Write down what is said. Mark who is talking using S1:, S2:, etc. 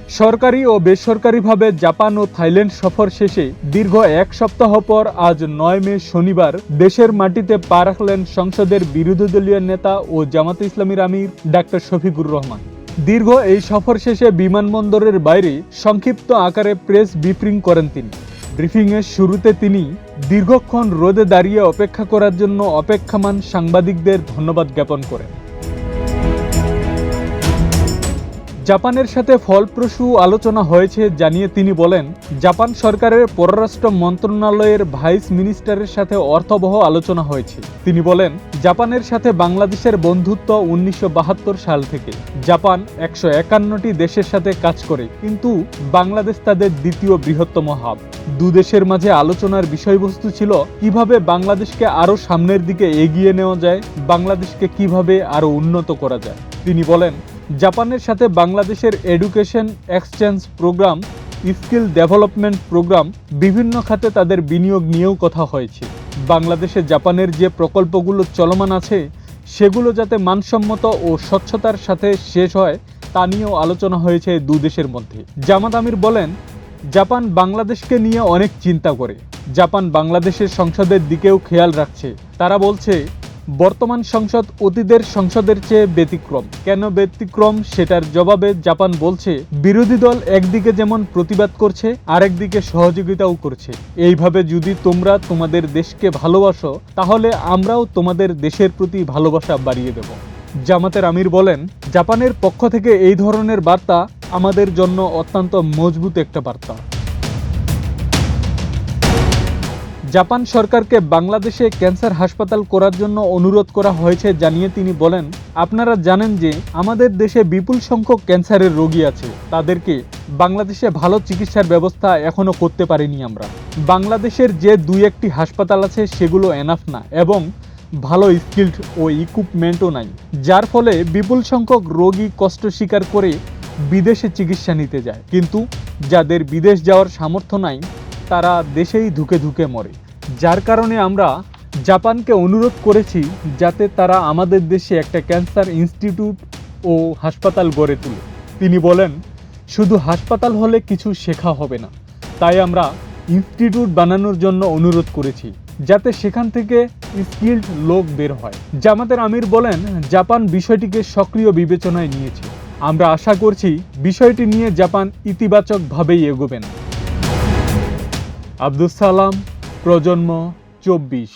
S1: সরকারি ও বেসরকারিভাবে জাপান ও থাইল্যান্ড সফর শেষে দীর্ঘ এক সপ্তাহ পর আজ ৯ মে শনিবার দেশের মাটিতে পা রাখলেন সংসদের বিরোধী দলীয় নেতা ও জামাতে ইসলামীর আমির ডাক্তার শফিকুর রহমান। দীর্ঘ এই সফর শেষে বিমানবন্দরের বাইরে সংক্ষিপ্ত আকারে প্রেস ব্রিফিং করেন তিনি। ব্রিফিংয়ের শুরুতে তিনি দীর্ঘক্ষণ রোদে দাঁড়িয়ে অপেক্ষা করার জন্য অপেক্ষমাণ সাংবাদিকদের ধন্যবাদ জ্ঞাপন করেন। জাপানের সাথে ফলপ্রসূ আলোচনা হয়েছে জানিয়ে তিনি বলেন, জাপান সরকারের পররাষ্ট্র মন্ত্রণালয়ের ভাইস মিনিস্টারের সাথে অর্থবহ আলোচনা হয়েছে। তিনি বলেন, জাপানের সাথে বাংলাদেশের বন্ধুত্ব 1972 সাল থেকে। জাপান 151টি দেশের সাথে কাজ করে, কিন্তু বাংলাদেশ তাদের দ্বিতীয় বৃহত্তম হাব। দুদেশের মাঝে আলোচনার বিষয়বস্তু ছিল কিভাবে বাংলাদেশকে আরও সামনের দিকে এগিয়ে নেওয়া যায়, বাংলাদেশকে কিভাবে আরও উন্নত করা যায়। তিনি বলেন, জাপানের সাথে বাংলাদেশের education exchange programme, skill development programme, বিভিন্ন খাতে তাদের বিনিয়োগ নিয়েও কথা হয়েছে। বাংলাদেশে জাপানের যে প্রকল্পগুলো চলমান আছে সেগুলো যাতে মানসম্মত ও স্বচ্ছতার সাথে শেষ হয় তা নিয়েও আলোচনা হয়েছে দুদেশের মধ্যে। জামাত আমির বলেন, জাপান বাংলাদেশকে নিয়ে অনেক চিন্তা করে। জাপান বাংলাদেশের সংসদের দিকেও খেয়াল রাখছে। তারা বলছে, বর্তমান সংসদ অতীতের সংসদের চেয়ে ব্যতিক্রম। কেন ব্যতিক্রম সেটার জবাবে জাপান বলছে, বিরোধী দল একদিকে যেমন প্রতিবাদ করছে, আরেকদিকে সহযোগিতাও করছে। এইভাবে যদি তোমরা তোমাদের দেশকে ভালোবাসো তাহলে আমরাও তোমাদের দেশের প্রতি ভালোবাসা বাড়িয়ে দেব। জামাতের আমির বলেন, জাপানের পক্ষ থেকে এই ধরনের বার্তা আমাদের জন্য অত্যন্ত মজবুত একটা বার্তা। জাপান সরকারকে বাংলাদেশে ক্যান্সার হাসপাতাল করার জন্য অনুরোধ করা হয়েছে জানিয়ে তিনি বলেন, আপনারা জানেন যে আমাদের দেশে বিপুল সংখ্যক ক্যান্সারের রোগী আছে। তাদেরকে বাংলাদেশে ভালো চিকিৎসার ব্যবস্থা এখনও করতে পারিনি আমরা। বাংলাদেশের যে 2-1টি হাসপাতাল আছে সেগুলো এনাফ না, এবং ভালো স্কিল্ড ও ইকুইপমেন্টও নাই, যার ফলে বিপুল সংখ্যক রোগী কষ্ট স্বীকার করে বিদেশে চিকিৎসা নিতে যায়। কিন্তু যাদের বিদেশ যাওয়ার সামর্থ্য নাই তারা দেশেই ধুকে ধুকে মরে। যার কারণে আমরা জাপানকে অনুরোধ করেছি যাতে তারা আমাদের দেশে একটা ক্যান্সার ইনস্টিটিউট ও হাসপাতাল গড়ে তোলে। তিনি বলেন, শুধু হাসপাতাল হলে কিছু শেখা হবে না, তাই আমরা ইনস্টিটিউট বানানোর জন্য অনুরোধ করেছি যাতে সেখান থেকে স্কিল্ড লোক বের হয়। জামাতের আমির বলেন, জাপান বিষয়টিকে সক্রিয় বিবেচনায় নিয়েছে। আমরা আশা করছি বিষয়টি নিয়ে জাপান ইতিবাচকভাবেই এগোবেন। আব্দুস সালাম, প্রজন্ম 24।